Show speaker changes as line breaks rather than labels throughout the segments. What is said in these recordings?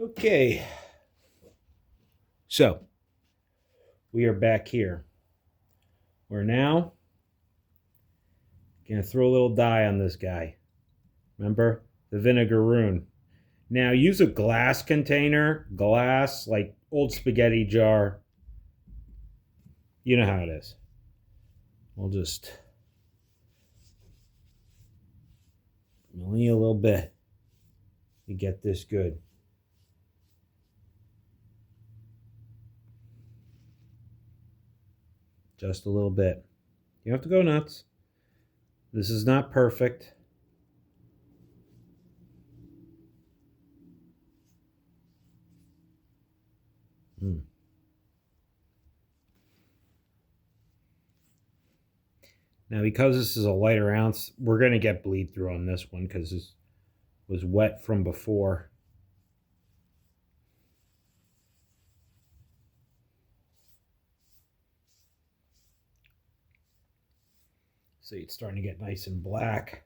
Okay, so we are back here. We're now gonna throw a little dye on this guy. Remember the vinegaroon. Now use a glass container, glass like old spaghetti jar. You know how it is. We'll just only a little bit to get this good. Just a little bit. You have to go nuts. This is not perfect. Now, because this is a lighter ounce, we're going to get bleed through on this one because this was wet from before. See, it's starting to get nice and black.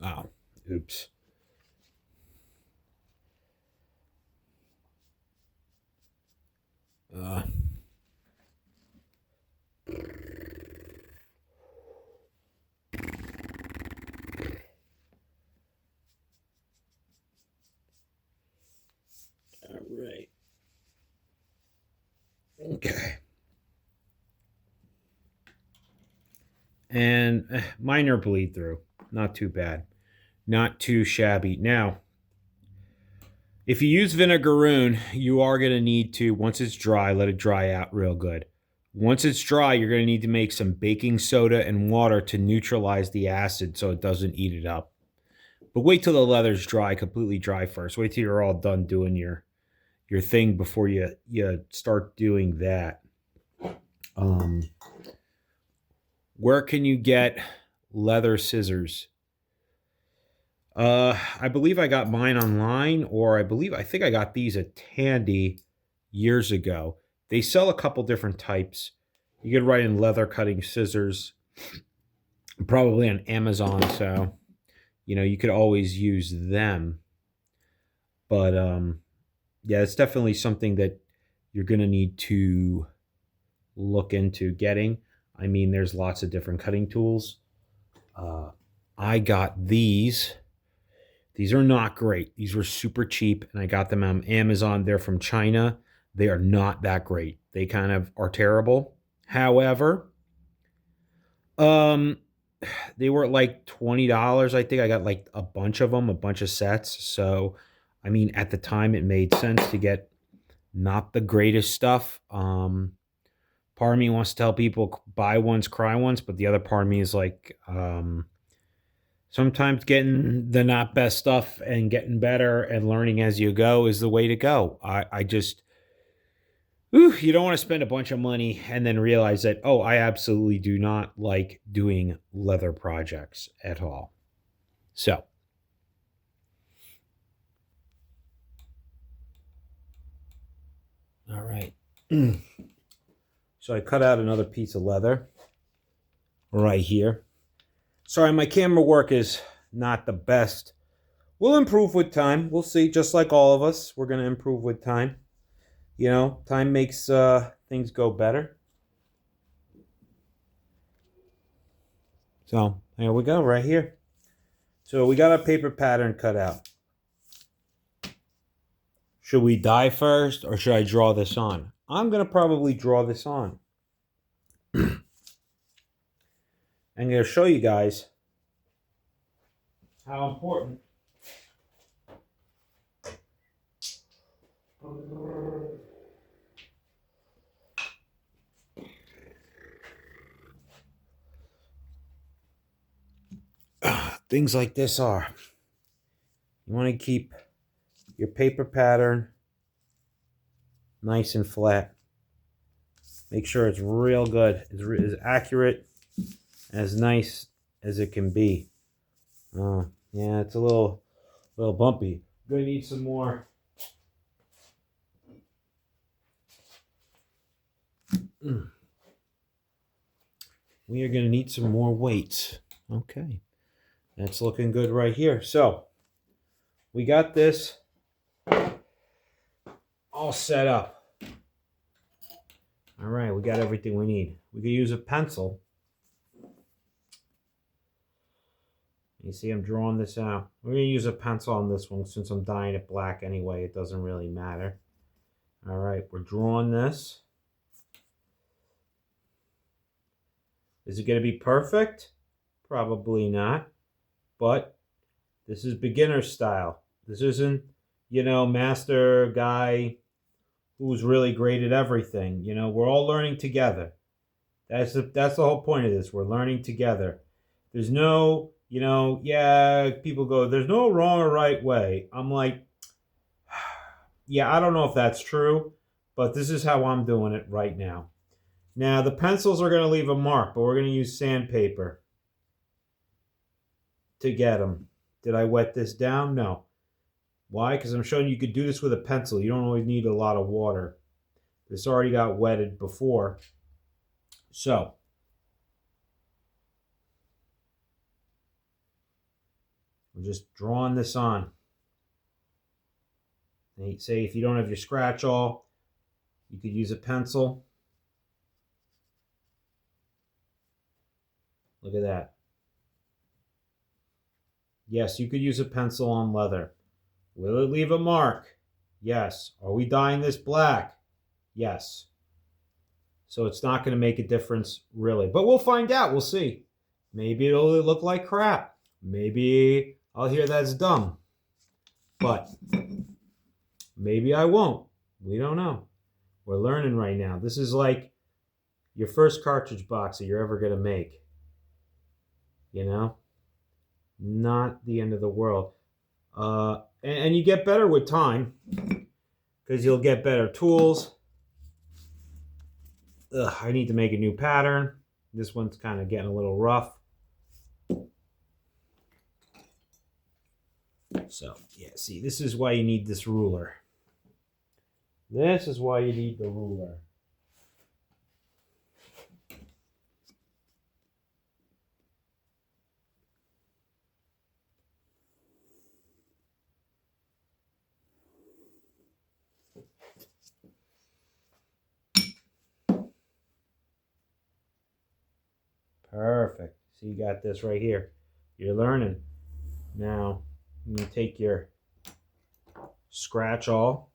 Oh, oops. All right. Okay. And minor bleed through. Not too bad. Not too shabby. Now, if you use vinegaroon, you are going to need to, once it's dry, let it dry out real good. Once it's dry, you're going to need to make some baking soda and water to neutralize the acid so it doesn't eat it up. But wait till the leather's dry, completely dry first. Wait till you're all done doing your thing before you start doing that. Where can you get leather scissors? I believe I got mine online, or I think I got these at Tandy years ago. They sell a couple different types. You could write in leather cutting scissors, probably on Amazon, so you could always use them. But yeah, it's definitely something that you're going to need to look into getting. I mean, there's lots of different cutting tools. I got these. These are not great. These were super cheap, and I got them on Amazon. They're from China. They are not that great. They kind of are terrible. However, they were like $20. I think I got like a bunch of them, a bunch of sets. So, I mean, at the time, it made sense to get not the greatest stuff. Part of me wants to tell people buy once, cry once, but the other part of me is like, sometimes getting the not best stuff and getting better and learning as you go is the way to go. I just, you don't want to spend a bunch of money and then realize that, oh, I absolutely do not like doing leather projects at all. So, all right. So I cut out another piece of leather right here. Sorry, my camera work is not the best. We'll improve with time. We'll see. Just like all of us, we're going to improve with time. Time makes things go better. So here we go, right here. So we got a paper pattern cut out. Should we dye first, or should I draw this on? I'm going to probably draw this on. I'm going to show you guys how important things like this are. You want to keep your paper pattern nice and flat. Make sure it's real good, as accurate, as nice as it can be. Yeah, it's a little bumpy. Gonna need some more. we are going to need some more weights. Okay. That's looking good right here. So we got this all set up. All right, we got everything we need. We could use a pencil. You see I'm drawing this out. We're going to use a pencil on this one since I'm dyeing it black anyway. It doesn't really matter. All right, we're drawing this. Is it going to be perfect? Probably not. But this is beginner style. This isn't, master guy who's really great at everything. We're all learning together. That's the whole point of this. We're learning together. There's no, people go, there's no wrong or right way. I'm like, yeah, I don't know if that's true, but this is how I'm doing it right now. Now, the pencils are going to leave a mark, but we're going to use sandpaper to get them. Did I wet this down? No. Why? Because I'm showing you could do this with a pencil. You don't always need a lot of water. This already got wetted before. So, I'm just drawing this on. And say if you don't have your scratch all, you could use a pencil. Look at that. Yes, you could use a pencil on leather. Will it leave a mark? Yes. Are we dyeing this black? Yes. So it's not going to make a difference, really. But we'll find out. We'll see. Maybe it'll look like crap. Maybe I'll hear that's dumb. But maybe I won't. We don't know. We're learning right now. This is like your first cartridge box that you're ever going to make. Not the end of the world. And you get better with time because you'll get better tools. I need to make a new pattern. This one's kind of getting a little rough. So, yeah, see, this is why you need this ruler. This is why you need the ruler. Perfect. So you got this right here. You're learning. Now, you take your scratch all.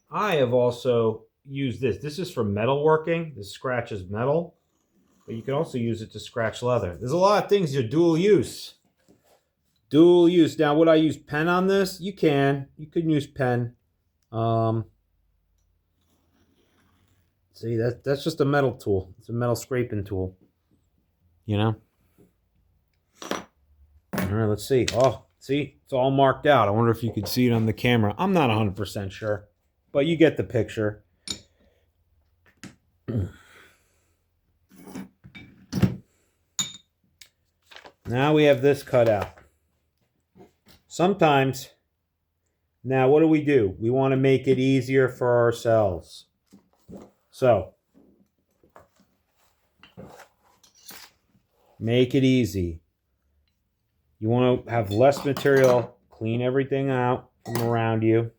I have also used this. This is for metalworking. This scratches metal. But you can also use it to scratch leather. There's a lot of things that are dual use. Dual use. Now, would I use pen on this? You can. You can use pen. See, that's just a metal tool. It's a metal scraping tool. All right, let's see. Oh, see, it's all marked out. I wonder if you could see it on the camera. I'm not 100% sure, but you get the picture. Now we have this cut out. Sometimes, now what do? We want to make it easier for ourselves. So, make it easy. You want to have less material, clean everything out from around you.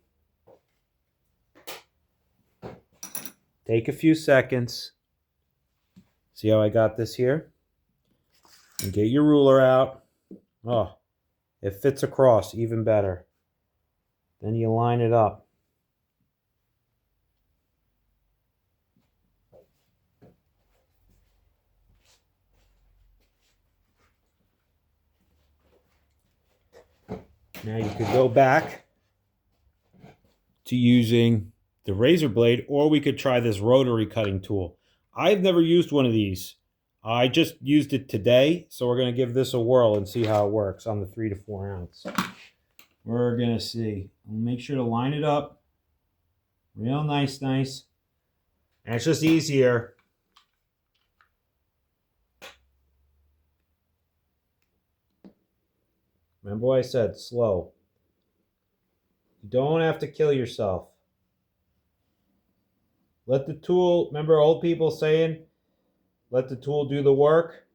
Take a few seconds. See how I got this here? And get your ruler out. Oh, it fits across even better. Then you line it up. Now you could go back to using the razor blade, or we could try this rotary cutting tool. I've never used one of these. I just used it today, so we're going to give this a whirl and see how it works on the 3 to 4 ounce. We're going to see. Make sure to line it up. Real nice. And it's just easier. Remember what I said, slow. You don't have to kill yourself. Let the tool, remember old people saying, let the tool do the work?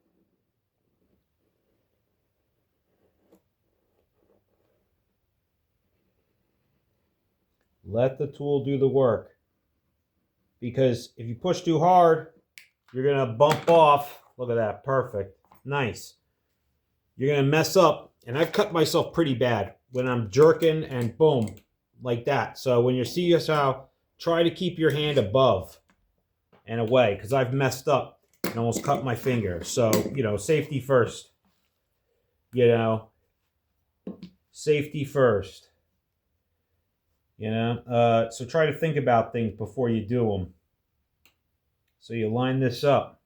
Let the tool do the work. Because if you push too hard, you're going to bump off. Look at that. Perfect. Nice. You're going to mess up. And I've cut myself pretty bad when I'm jerking and boom, like that. So when you see us how, try to keep your hand above and away because I've messed up and almost cut my finger. So, safety first. Safety first. So try to think about things before you do them. So you line this up.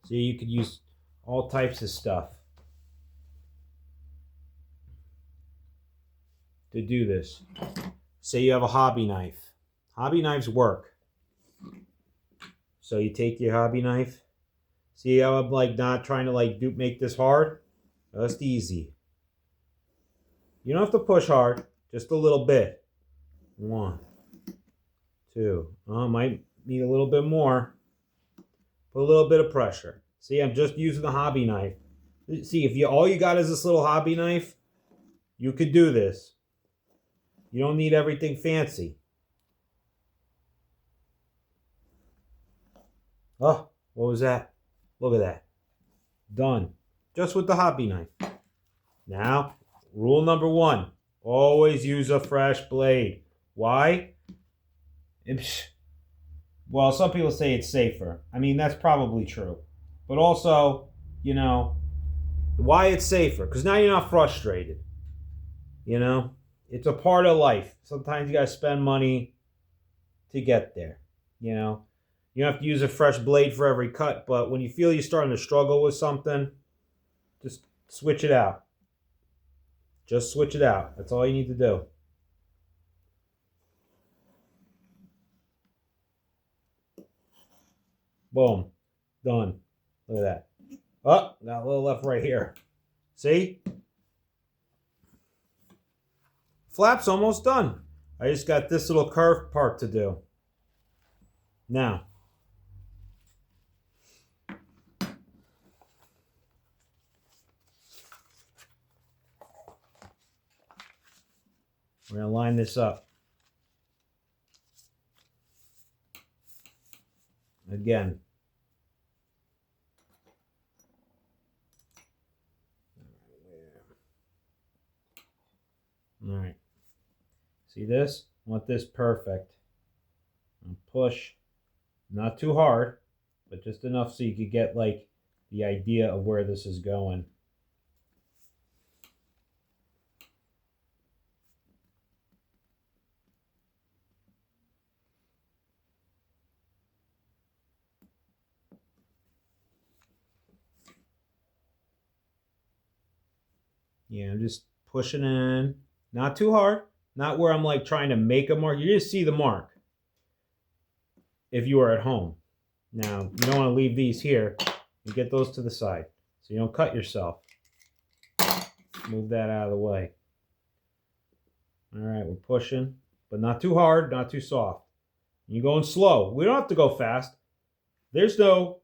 See, you could use all types of stuff to do this. Say you have a hobby knife. Hobby knives work. So you take your hobby knife. See how I'm not trying to make this hard? Just easy. You don't have to push hard. Just a little bit. 1, 2. Might need a little bit more. Put a little bit of pressure. See, I'm just using the hobby knife. See, if all you got is this little hobby knife, you could do this. You don't need everything fancy. Oh, what was that? Look at that. Done. Just with the hobby knife. Now, rule number 1. Always use a fresh blade. Why? Well, some people say it's safer. I mean, that's probably true. But also, why it's safer? Because now you're not frustrated. It's a part of life. Sometimes you got to spend money to get there. You don't have to use a fresh blade for every cut, but when you feel you're starting to struggle with something, just switch it out. Just switch it out. That's all you need to do. Boom. Done. Look at that. Oh, got a little left right here. See? Flap's almost done. I just got this little curved part to do. Now, we're going to line this up. Again. All right. See this? I want this perfect. And push. Not too hard, but just enough so you could get the idea of where this is going. Yeah, I'm just pushing in. Not too hard. Not where I'm trying to make a mark. You just see the mark if you are at home. Now, you don't want to leave these here. You get those to the side so you don't cut yourself. Move that out of the way. All right, we're pushing, but not too hard, not too soft. You're going slow. We don't have to go fast. There's no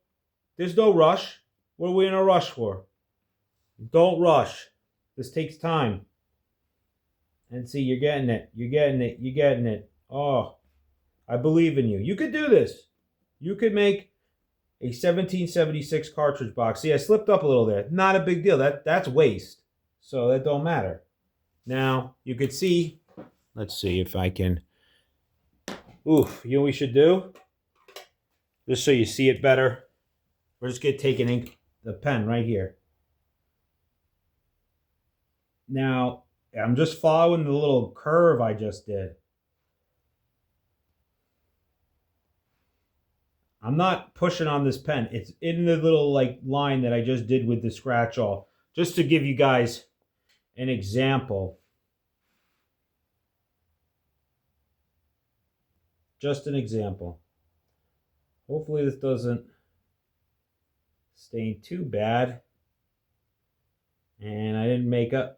rush. What are we in a rush for? Don't rush. This takes time. And see, you're getting it. You're getting it. You're getting it. Oh, I believe in you. You could do this. You could make a 1776 cartridge box. See, I slipped up a little there. Not a big deal. That's waste. So that don't matter. Now, you could see. Let's see if I can. Oof, you know what we should do? Just so you see it better. We're just going to take the pen right here. Now, I'm just following the little curve I just did. I'm not pushing on this pen. It's in the little line that I just did with the scratch all. Just to give you guys an example. Just an example. Hopefully this doesn't stain too bad. And I didn't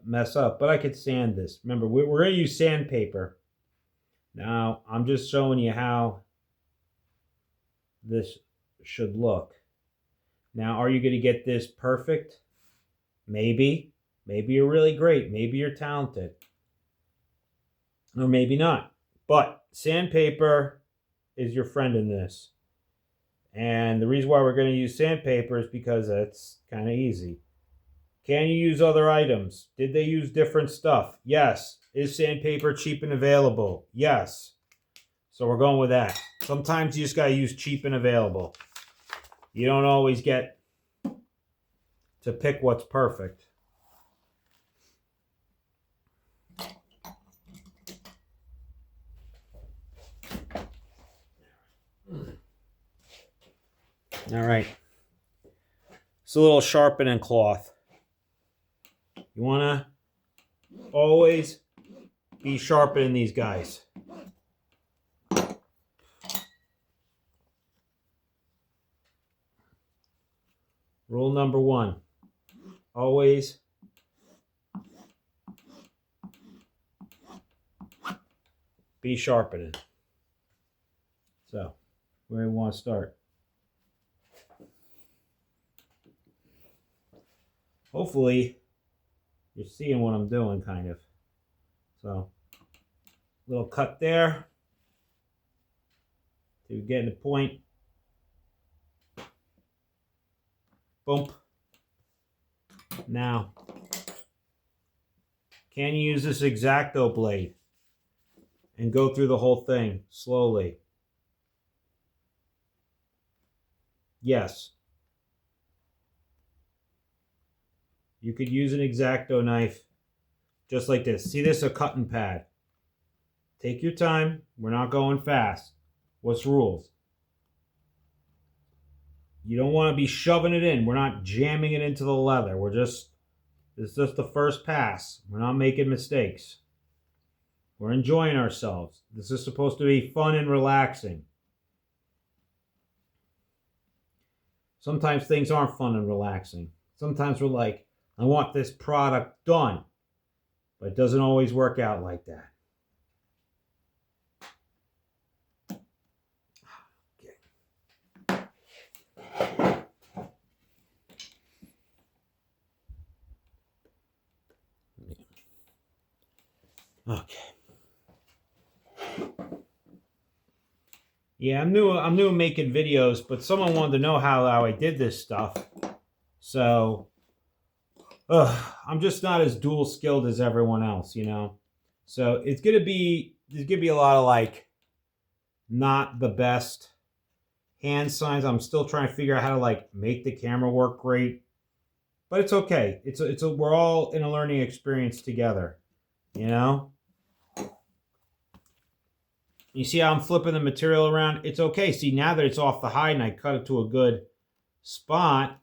mess up, but I could sand this. Remember, we're going to use sandpaper. Now, I'm just showing you how this should look. Now, are you going to get this perfect? Maybe. Maybe you're really great. Maybe you're talented. Or maybe not. But sandpaper is your friend in this. And the reason why we're going to use sandpaper is because it's kind of easy. Can you use other items? Did they use different stuff? Yes. Is sandpaper cheap and available? Yes. So we're going with that. Sometimes you just got to use cheap and available. You don't always get to pick what's perfect. All right. It's a little sharpening cloth. You want to always be sharpening these guys. Rule number 1. Always be sharpening. So, where do we want to start? Hopefully, you're seeing what I'm doing, kind of. So, little cut there to getting the point. Boom. Now, can you use this X-Acto blade and go through the whole thing slowly? Yes. You could use an X-Acto knife just like this. See, this is a cutting pad. Take your time. We're not going fast. What's rules? You don't want to be shoving it in. We're not jamming it into the leather. This is just the first pass. We're not making mistakes. We're enjoying ourselves. This is supposed to be fun and relaxing. Sometimes things aren't fun and relaxing. Sometimes we're like, I want this product done. But it doesn't always work out like that. Okay. Yeah, I'm new at making videos, but someone wanted to know how I did this stuff. So, I'm just not as dual skilled as everyone else, you know. So there's gonna be a lot of like not the best hand signs. I'm still trying to figure out how to like make the camera work great, but it's okay. We're all in a learning experience together, you know. You see how I'm flipping the material around? It's okay. See, now that it's off the hide and I cut it to a good spot,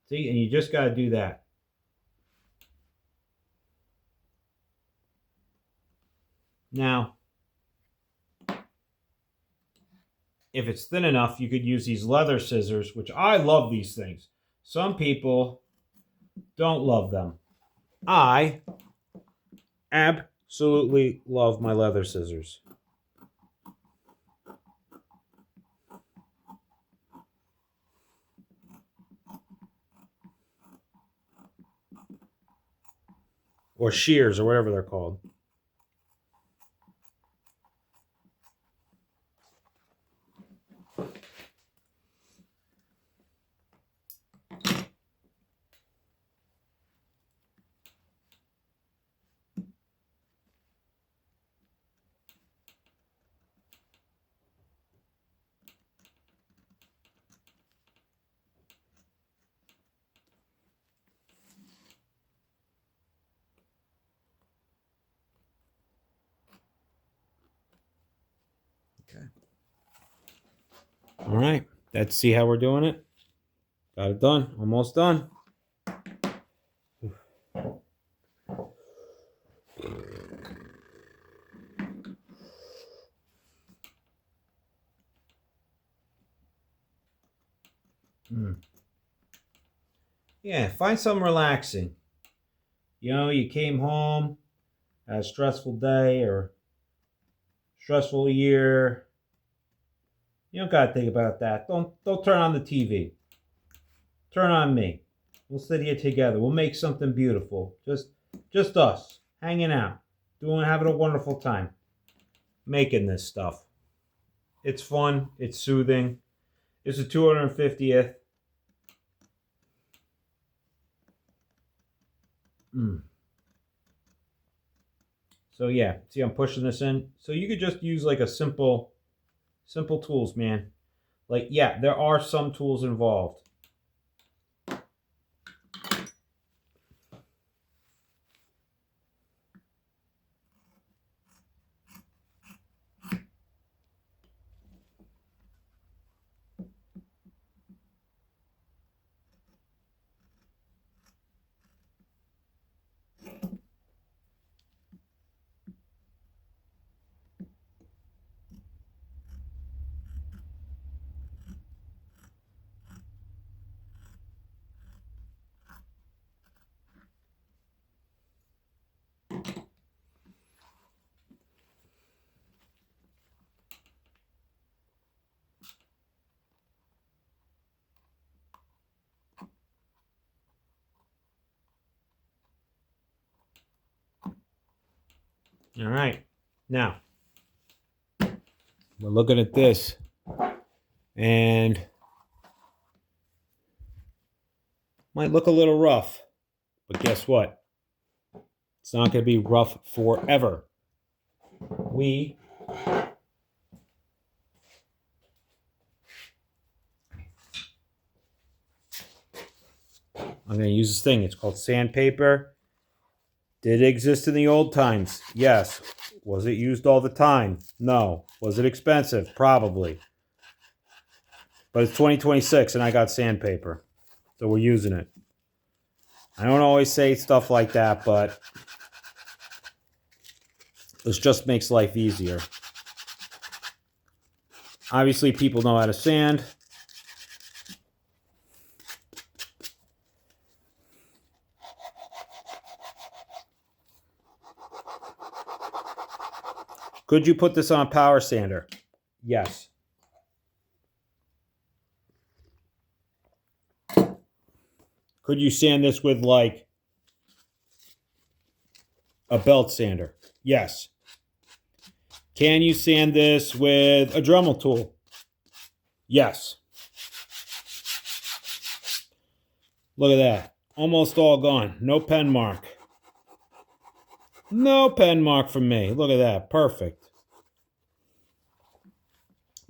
see, and you just got to do that. Now, if it's thin enough, you could use these leather scissors, which I love these things. Some people don't love them. I absolutely love my leather scissors. Or shears, or whatever they're called. Okay. All right. Let's see how we're doing it. Got it done. Almost done. Yeah, find something relaxing. You know, you came home, had a stressful day or stressful year. You don't gotta think about that. Don't turn on the TV. Turn on me. We'll sit here together. We'll make something beautiful. Just us hanging out, having a wonderful time, making this stuff. It's fun. It's soothing. It's the 250th. So yeah, see, I'm pushing this in. So you could just use like a simple tools, man. Like, yeah, there are some tools involved. All right. Now, we're looking at this, and might look a little rough, but guess what? It's not going to be rough forever. I'm going to use this thing. It's called sandpaper. Did it exist in the old times? Yes. Was it used all the time? No. Was it expensive? Probably. But it's 2026 and I got sandpaper. So we're using it. I don't always say stuff like that, but this just makes life easier. Obviously, people know how to sand. Could you put this on a power sander? Yes. Could you sand this with like a belt sander? Yes. Can you sand this with a Dremel tool? Yes. Look at that. Almost all gone. No pen mark. No pen mark from me. Look at that. Perfect.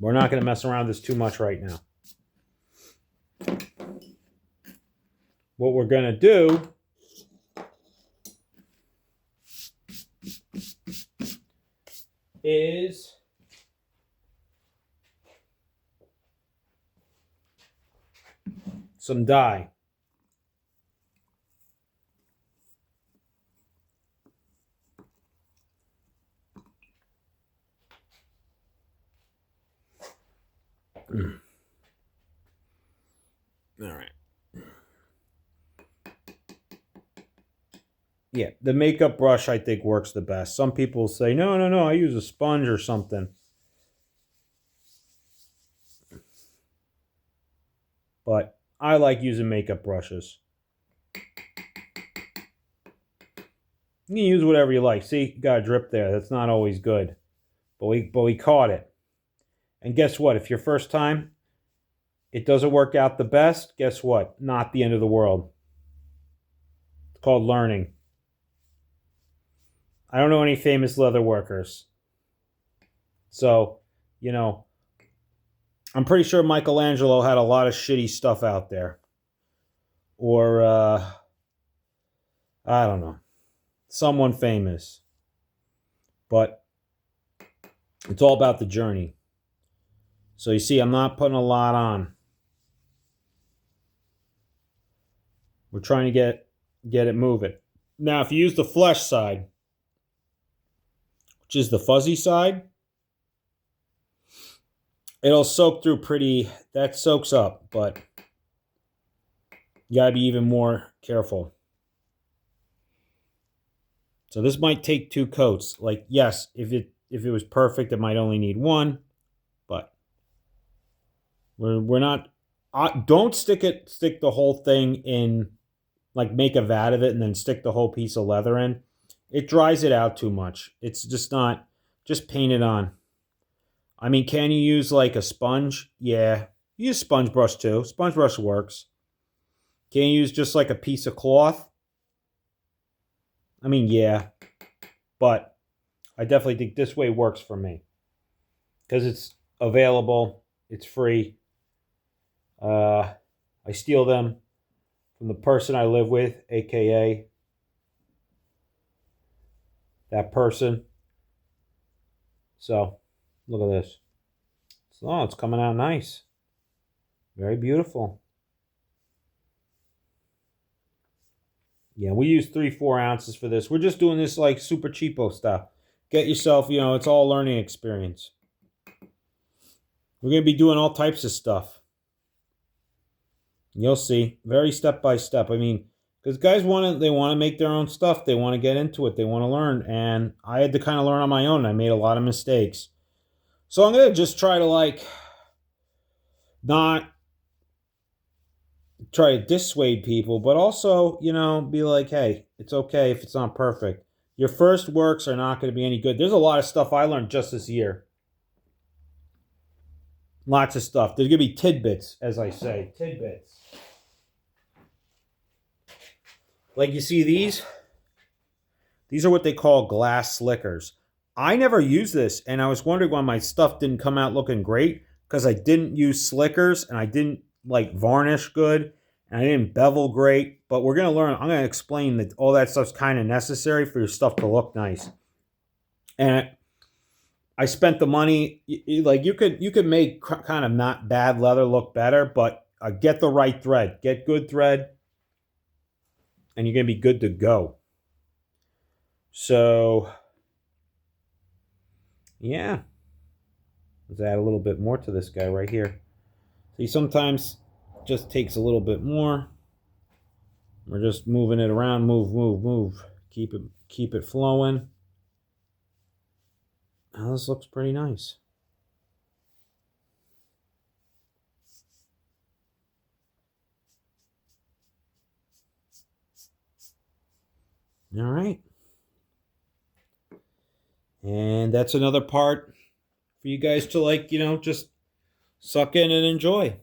We're not going to mess around with this too much right now. What we're going to do is some dye. All right. Yeah, the makeup brush I think works the best. Some people say, no, I use a sponge or something. But I like using makeup brushes. You can use whatever you like. See, got a drip there. That's not always good. But we caught it. And guess what? If your first time it doesn't work out the best, guess what? Not the end of the world. It's called learning. I don't know any famous leather workers. So, I'm pretty sure Michelangelo had a lot of shitty stuff out there. Or, I don't know. Someone famous. But it's all about the journey. So you see, I'm not putting a lot on. We're trying to get it moving. Now, if you use the flesh side, which is the fuzzy side, it'll soak through pretty, that soaks up, but You gotta be even more careful. So this might take 2 coats. Like, yes, if it was perfect, it might only need 1, but we're not. Don't stick the whole thing in, like make a vat of it and then stick the whole piece of leather in. It dries it out too much. It's just not. Just paint it on. I mean, can you use like a sponge? Yeah, use sponge brush too. Sponge brush works. Can you use just like a piece of cloth? I mean, yeah, but I definitely think this way works for me because it's available. It's free. I steal them from the person I live with, aka that person. So look at this. Oh, it's coming out nice. Very beautiful. Yeah, we use 3-4 ounces for this. We're just doing this like super cheapo stuff. Get yourself, it's all learning experience. We're going to be doing all types of stuff. You'll see. Very step by step. I mean, because guys want to make their own stuff. They want to get into it. They want to learn. And I had to kind of learn on my own. I made a lot of mistakes. So I'm going to just try to like not try to dissuade people, but also, be like, hey, it's okay if it's not perfect. Your first works are not going to be any good. There's a lot of stuff I learned just this year. Lots of stuff. There's going to be tidbits, as I say. Tidbits. Like you see these? These are what they call glass slickers. I never used this, and I was wondering why my stuff didn't come out looking great, because I didn't use slickers, and I didn't like varnish good, and I didn't bevel great. But we're going to learn. I'm going to explain that all that stuff's kind of necessary for your stuff to look nice. And I spent the money. Like you could make kind of not bad leather look better, but get the right thread. Get good thread, and you're going to be good to go. So, yeah. Let's add a little bit more to this guy right here. See, sometimes it just takes a little bit more. We're just moving it around. Move. Keep it flowing. Now this looks pretty nice. All right. And that's another part for you guys to like, just suck in and enjoy.